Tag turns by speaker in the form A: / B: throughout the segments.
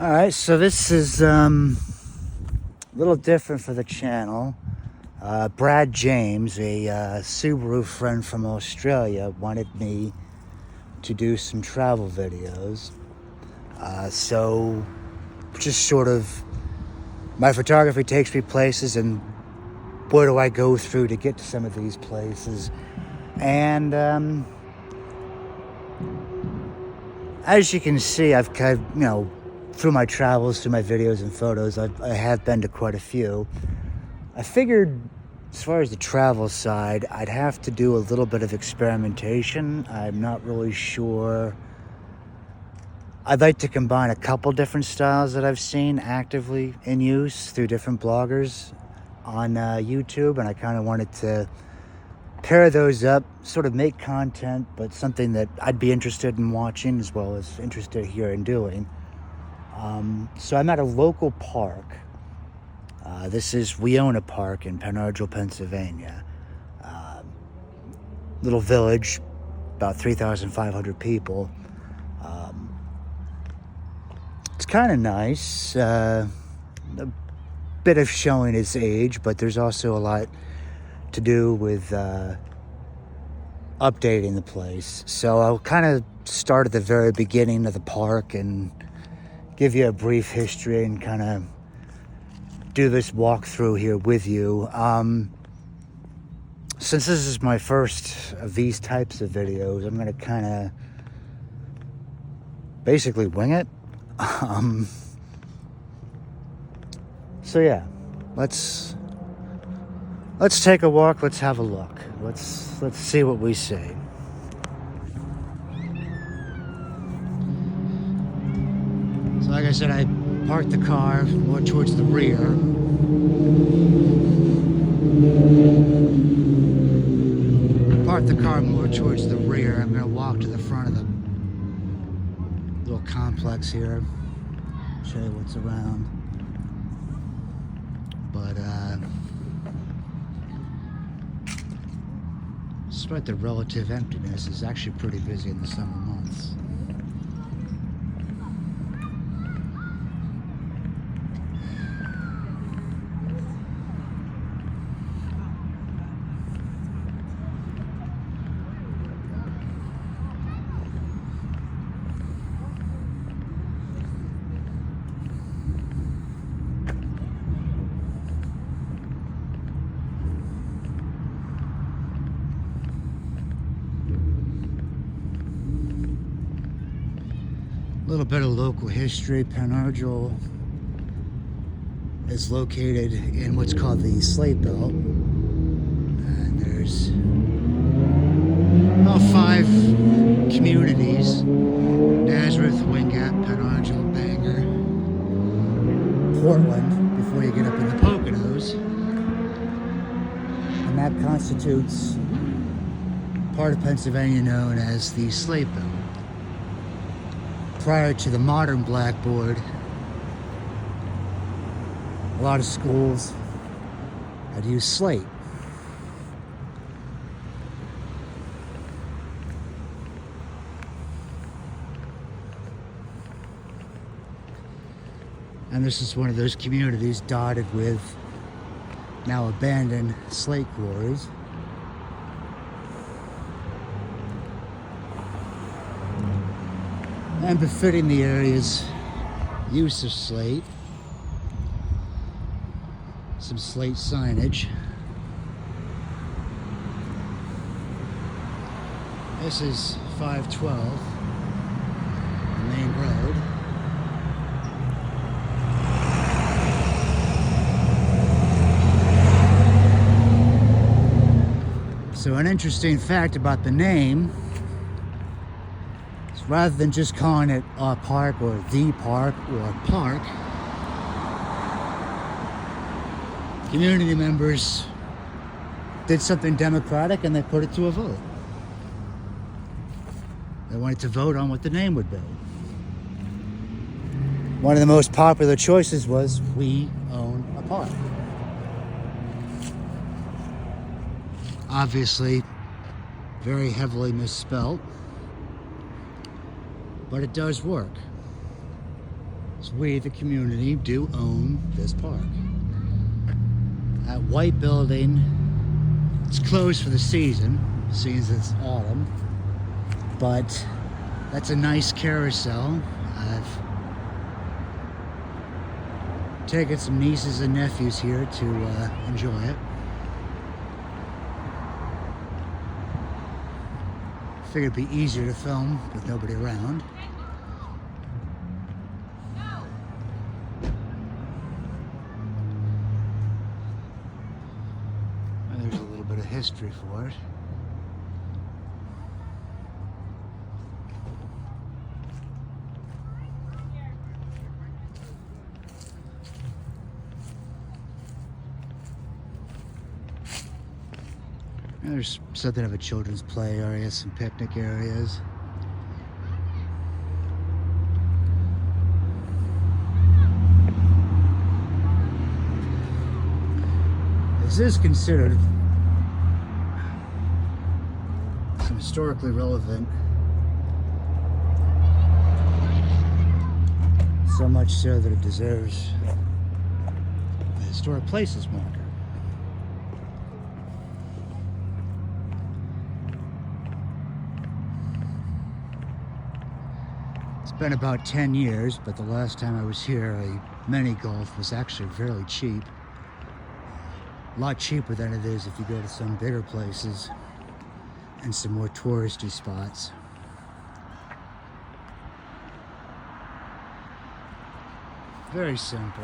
A: Alright, so this is a little different for the channel. Brad James, a Subaru friend from Australia, wanted me to do some travel videos. So just sort of, my photography takes me places, and where do I go through to get to some of these places? And as you can see, I've kind of, through my travels, through my videos and photos, I have been to quite a few. I figured, as far as the travel side, I'd have to do a little bit of experimentation. I'm not really sure. I'd like to combine a couple different styles that I've seen actively in use through different bloggers on YouTube, and I kind of wanted to pair those up, sort of make content, but something that I'd be interested in watching as well as interested here in doing. So I'm at a local park. This is Weona Park in Argyl, Pennsylvania. Little village, about 3,500 people. It's kind of nice. A bit of showing its age, but there's also a lot to do with updating the place. So I'll kind of start at the very beginning of the park and give you a brief history and kind of do this walkthrough here with you. Since this is my first of these types of videos, I'm going to kind of basically wing it. So yeah, let's take a walk. Let's have a look. Let's see what we see. So like I said, I parked the car more towards the rear. I'm going to walk to the front of the little complex here. Show you what's around. But despite the relative emptiness, it's actually pretty busy in the summer months. A little bit of local history. Argyl is located in what's called the Slate Belt, and there's about 5 communities: Nazareth, Wingate, Argyl, Bangor, Portland, before you get up in the Poconos, and that constitutes part of Pennsylvania known as the Slate Belt. Prior to the modern blackboard, a lot of schools had used slate. And this is one of those communities dotted with now abandoned slate quarries. And befitting the area's use of slate, some slate signage. This is 512, the main road. So an interesting fact about the name, rather than just calling it a park or the park or park, community members did something democratic and they put it to a vote. They wanted to vote on what the name would be. One of the most popular choices was, "We own a park." Obviously, very heavily misspelled, but it does work. So we, the community, do own this park. That white building, it's closed for the season, since it's autumn, but that's a nice carousel. I've taken some nieces and nephews here to enjoy it. Figured it'd be easier to film with nobody around. And there's a little bit of history for it. And there's something of a children's play area, some picnic areas. This is considered some historically relevant, so much so that it deserves a historic places marker. It's been about 10 years, but the last time I was here, a mini golf was actually fairly cheap. A lot cheaper than it is if you go to some bigger places and some more touristy spots. Very simple.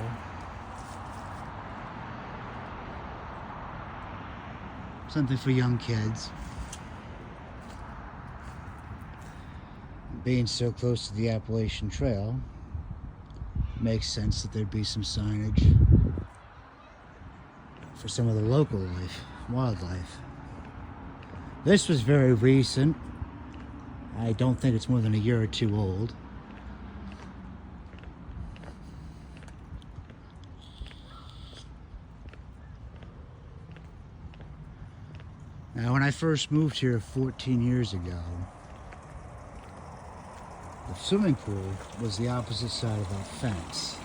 A: Something for young kids. Being so close to the Appalachian Trail, makes sense that there'd be some signage for some of the local wildlife. This was very recent. I don't think it's more than a year or two old. Now, when I first moved here 14 years ago, the swimming pool was the opposite side of that fence.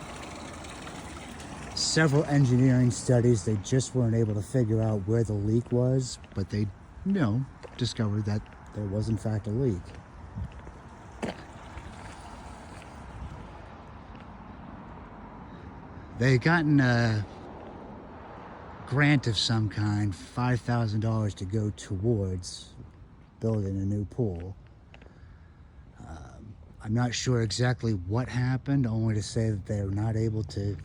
A: Several engineering studies, they just weren't able to figure out where the leak was, but they, discovered that there was in fact a leak. They had gotten a grant of some kind, $5,000 to go towards building a new pool. I'm not sure exactly what happened, only to say that they were not able to,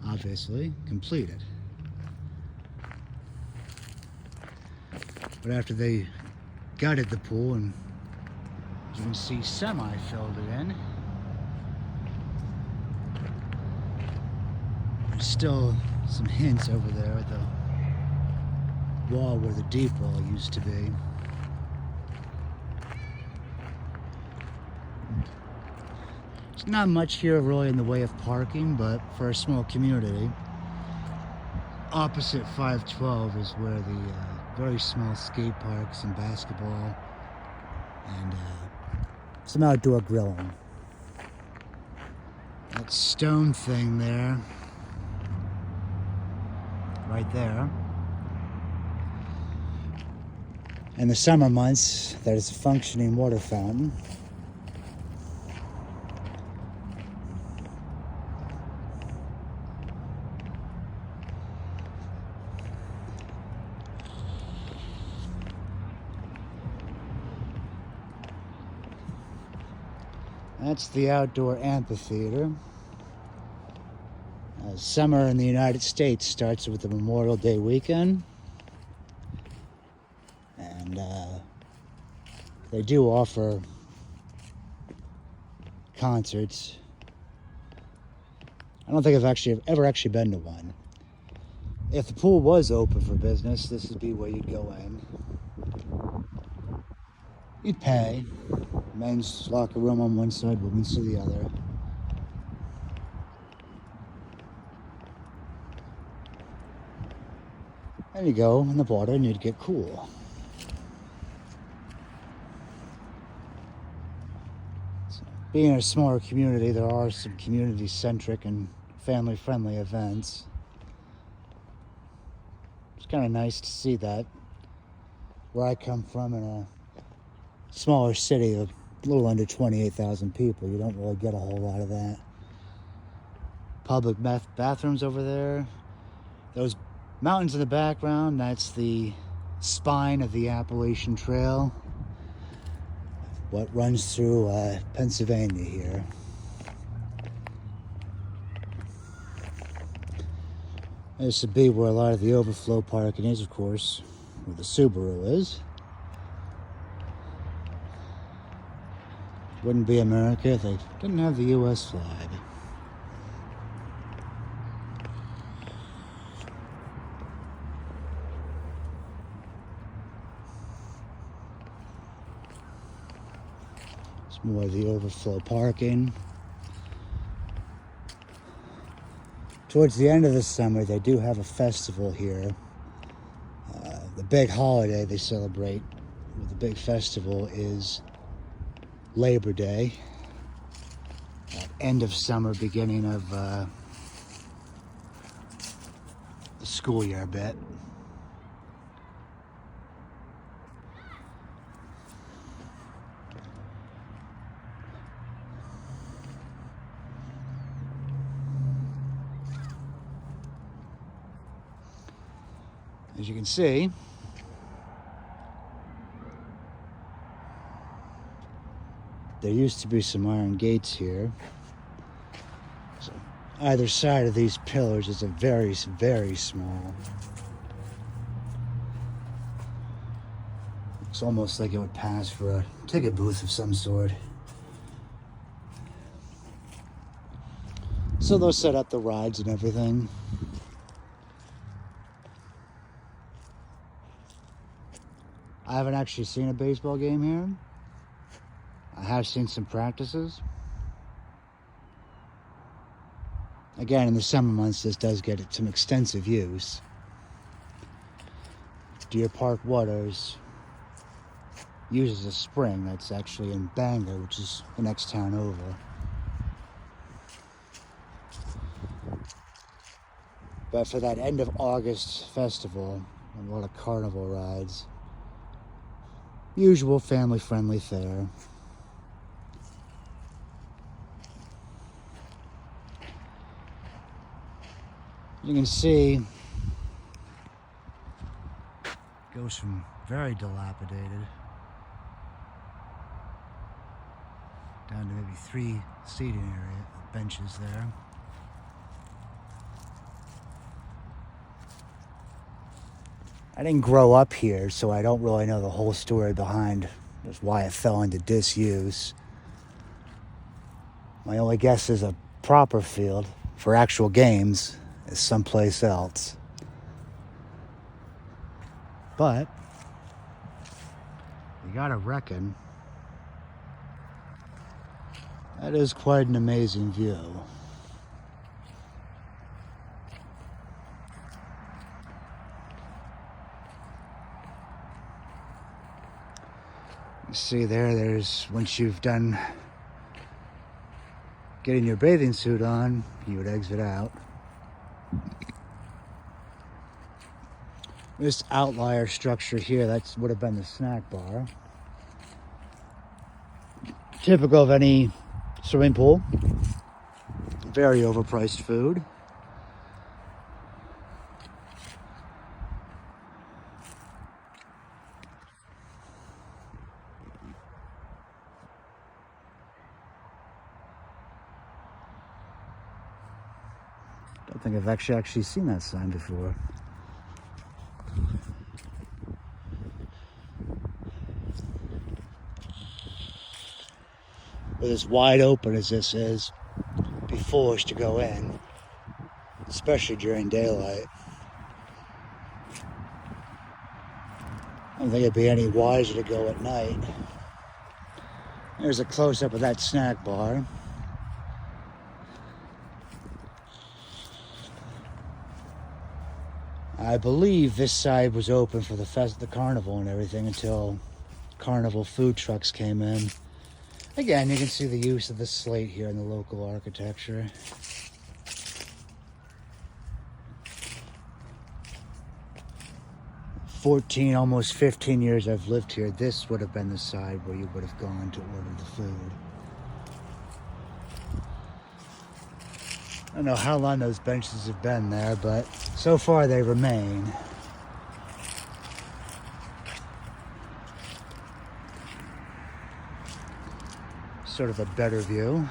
A: obviously, complete it. But after they gutted the pool, and as you can see, semi-filled it in, there's still some hints over there at the wall where the deep well used to be. There's not much here really in the way of parking, but for a small community, opposite 512 is where the very small skate parks and basketball and some outdoor grilling. That stone thing there, right there. In the summer months, that is a functioning water fountain. That's the outdoor amphitheater. Summer in the United States starts with the Memorial Day weekend. And they do offer concerts. I don't think I've ever actually been to one. If the pool was open for business, this would be where you'd go in. You'd pay. Men's locker room on one side, women's to the other. And you go in the water and you'd get cool. So, being a smaller community, there are some community-centric and family-friendly events. It's kind of nice to see that. Where I come from, in a smaller city of a little under 28,000 people, you don't really get a whole lot of that. Public bathrooms over there. Those mountains in the background, that's the spine of the Appalachian Trail, what runs through Pennsylvania here. This would be where a lot of the overflow parking is, of course, where the Subaru is. Wouldn't be America if they didn't have the U.S. flag. It's more of the overflow parking. Towards the end of the summer, they do have a festival here. The big holiday they celebrate with the big festival is Labor Day. End of summer, beginning of the school year a bit. As you can see, there used to be some iron gates here. So either side of these pillars is a very, very small. It's almost like it would pass for a ticket booth of some sort. So they'll set up the rides and everything. I haven't actually seen a baseball game here. I have seen some practices. Again, in the summer months, this does get some extensive use. Deer Park Waters uses a spring that's actually in Bangor, which is the next town over. But for that end of August festival, a lot of carnival rides. Usual family-friendly fare. You can see it goes from very dilapidated down to maybe 3 seating area benches there. I didn't grow up here, so I don't really know the whole story behind why it fell into disuse. My only guess is a proper field for actual games is someplace else. But you gotta reckon that is quite an amazing view. You see there's once you've done getting your bathing suit on, you would exit out. This outlier structure here, that would have been the snack bar. Typical of any swimming pool. Very overpriced food. I don't think I've actually seen that sign before. With as wide open as this is, be foolish to go in, especially during daylight. I don't think it'd be any wiser to go at night. There's a close-up of that snack bar. I believe this side was open for the carnival and everything until carnival food trucks came in. Again, you can see the use of the slate here in the local architecture. 14, almost 15 years I've lived here, this would have been the side where you would have gone to order the food. I don't know how long those benches have been there, but so far they remain. Sort of a better view.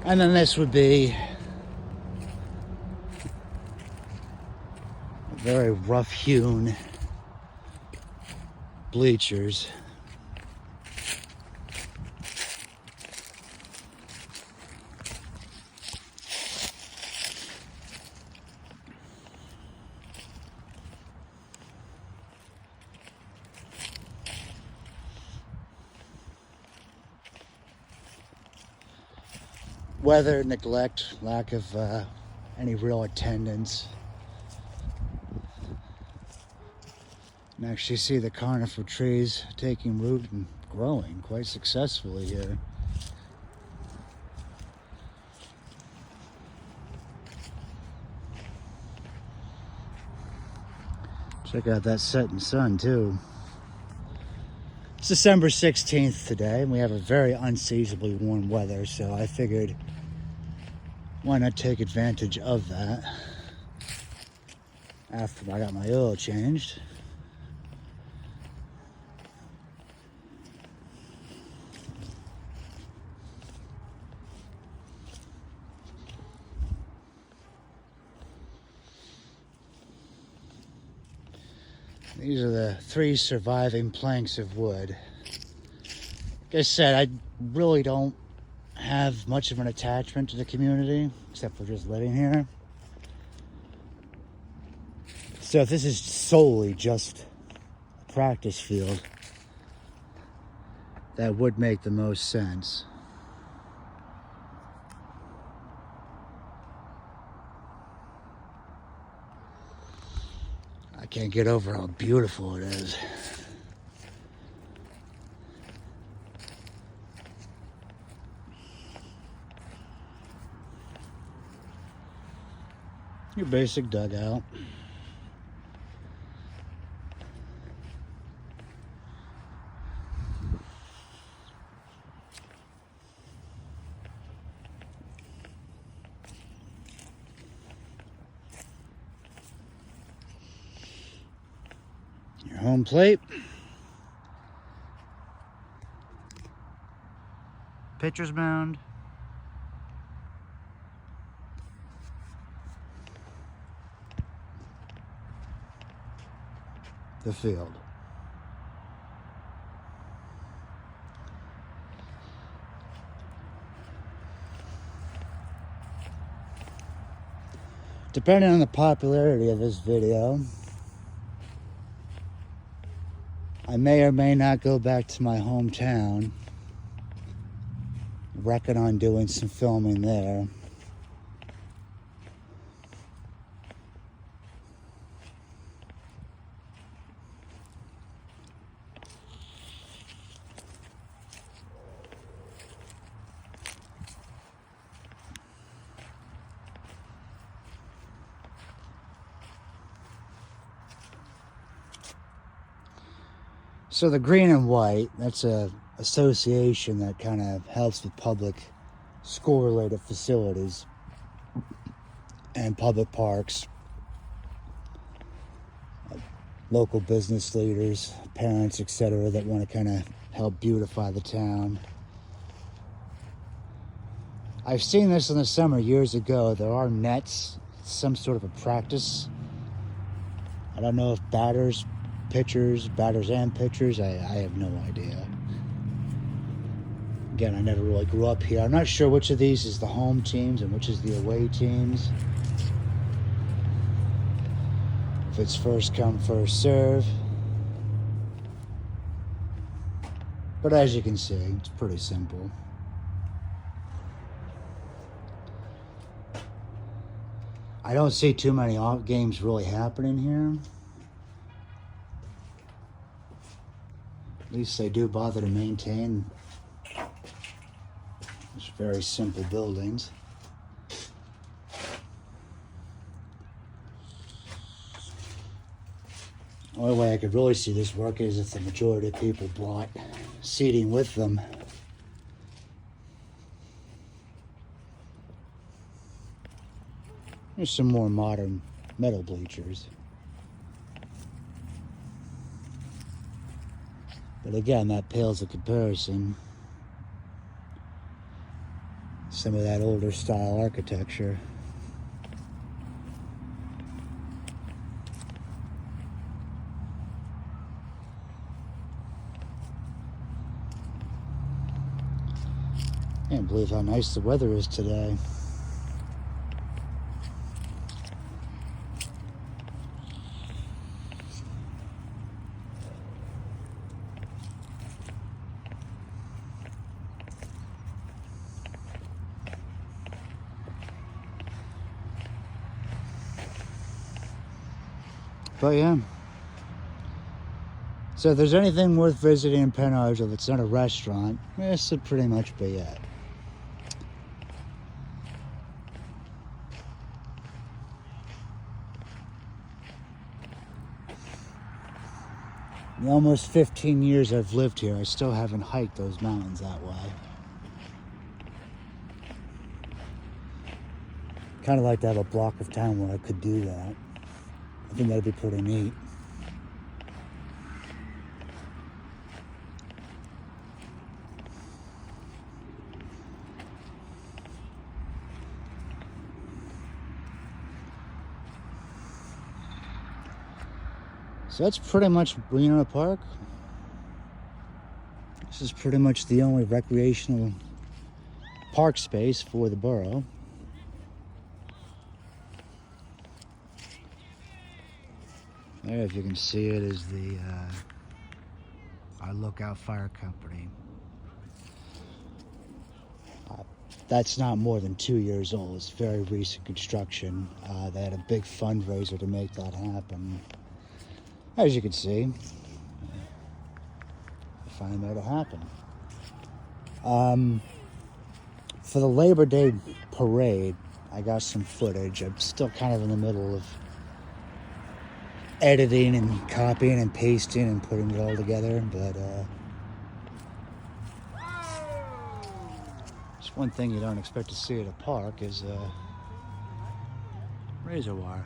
A: And then this would be very rough-hewn bleachers. Weather, neglect, lack of any real attendance. You can actually see the conifer trees taking root and growing quite successfully here. Check out that setting sun too. It's December 16th today, and we have a very unseasonably warm weather, so I figured why not take advantage of that after I got my oil changed. These are the 3 surviving planks of wood. Like I said, I really don't have much of an attachment to the community, except for just living here. So if this is solely just a practice field, that would make the most sense. I can't get over how beautiful it is. Your basic dugout. Your home plate. Pitcher's mound. The field. Depending on the popularity of this video, I may or may not go back to my hometown. Reckon on doing some filming there. So the green and white, that's a association that kind of helps with public school-related facilities and public parks. Local business leaders, parents, etc., that want to kind of help beautify the town. I've seen this in the summer years ago. There are nets, some sort of a practice. I don't know if batters and pitchers, I have no idea. Again, I never really grew up here. I'm not sure which of these is the home teams and which is the away teams. If it's first come, first serve. But as you can see, it's pretty simple. I don't see too many games really happening here. At least they do bother to maintain these very simple buildings. The only way I could really see this work is if the majority of people brought seating with them. There's some more modern metal bleachers. But again, that pales in comparison. Some of that older style architecture. Can't believe how nice the weather is today. But yeah. So if there's anything worth visiting in Pen Argyl that's not a restaurant, this would pretty much be it. In the almost 15 years I've lived here, I still haven't hiked those mountains that way. Kind of like to have a block of town where I could do that. I think that'd be pretty neat. So that's pretty much Weona Park. This is pretty much the only recreational park space for the borough. There, if you can see it, is the our Lookout Fire Company. That's not more than 2 years old. It's very recent construction. They had a big fundraiser to make that happen. As you can see, they finally made it happen. For the Labor Day parade, I got some footage. I'm still kind of in the middle of editing and copying and pasting and putting it all together, but just one thing you don't expect to see at a park is razor wire.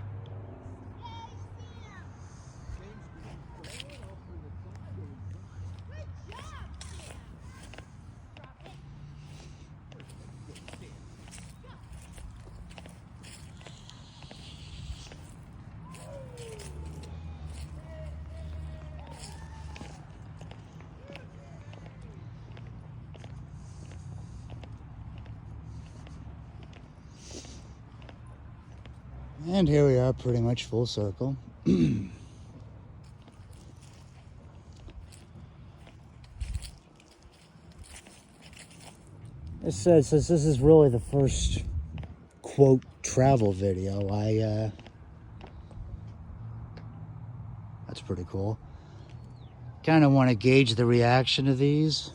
A: And here we are, pretty much full circle. It says, since this is really the first quote travel video, that's pretty cool. Kind of want to gauge the reaction to these.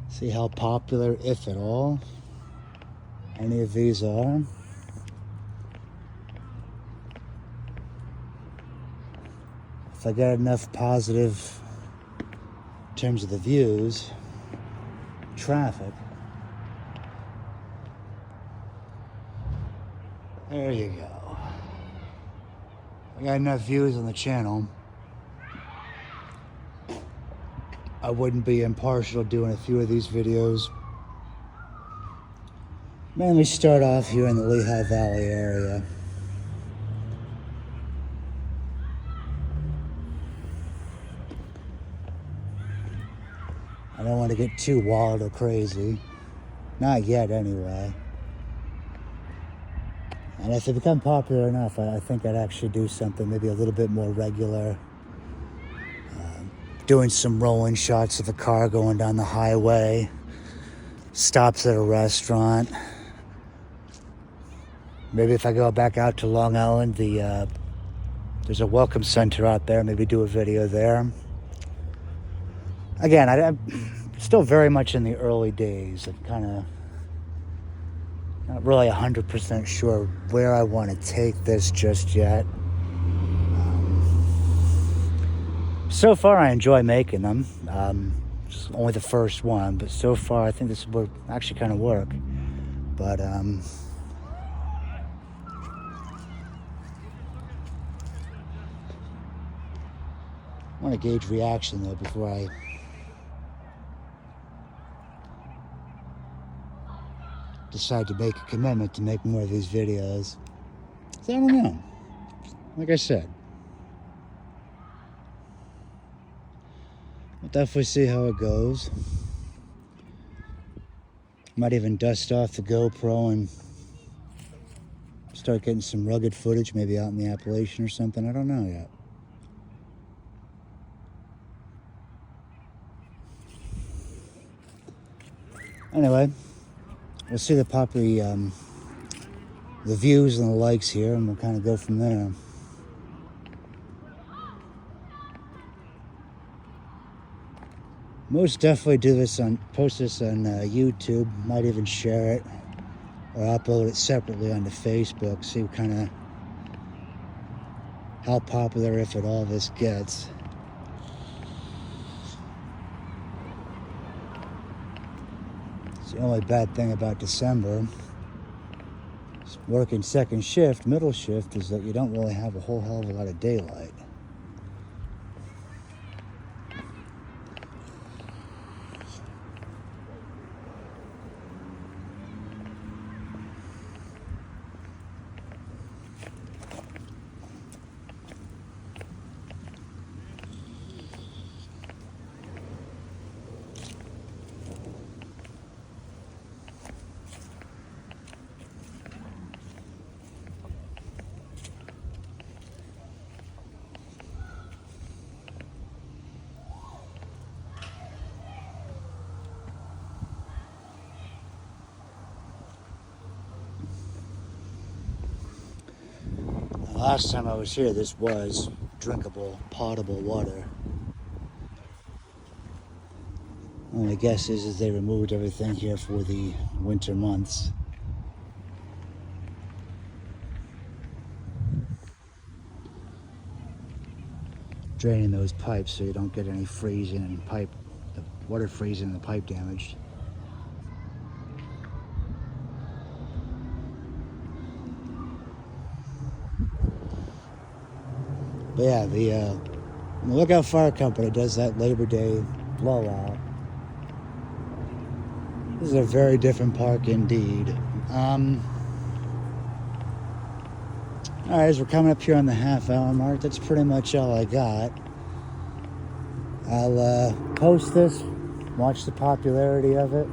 A: See how popular, if at all, any of these are. If I get enough positive in terms of the views, traffic. There you go. I got enough views on the channel. I wouldn't be impartial doing a few of these videos. Mainly start off here in the Lehigh Valley area. I don't want to get too wild or crazy. Not yet, anyway. And if they become popular enough, I think I'd actually do something maybe a little bit more regular. Doing some rolling shots of a car going down the highway. Stops at a restaurant. Maybe if I go back out to Long Island, there's a welcome center out there. Maybe do a video there. Again, I'm still very much in the early days. I'm kind of not really 100% sure where I want to take this just yet. So far, I enjoy making them. It's only the first one, but so far, I think this will actually kind of work. But I want to gauge reaction though before I decide to make a commitment to make more of these videos. So I don't know. Like I said, we'll definitely see how it goes. Might even dust off the GoPro and start getting some rugged footage, maybe out in the Appalachian or something. I don't know yet. Anyway, we'll see the views and the likes here, and we'll kind of go from there. Most definitely post this on YouTube. Might even share it or upload it separately onto Facebook. See kind of how popular, if at all, this gets. It's the only bad thing about December. Working second shift, middle shift, is that you don't really have a whole hell of a lot of daylight. Last time I was here, this was drinkable, potable water. Only guess is they removed everything here for the winter months. Draining those pipes so you don't get any freezing and the water freezing and the pipe damaged. But yeah, the Lookout Fire Company does that Labor Day blowout. This is a very different park indeed. Alright, as we're coming up here on the half-hour mark, that's pretty much all I got. I'll post this, watch the popularity of it.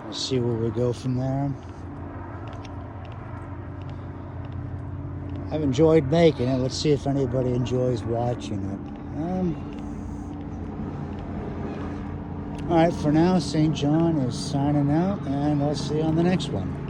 A: We'll see where we go from there. I've enjoyed making it. Let's see if anybody enjoys watching it. All right, for now, St. John is signing out, and I'll see you on the next one.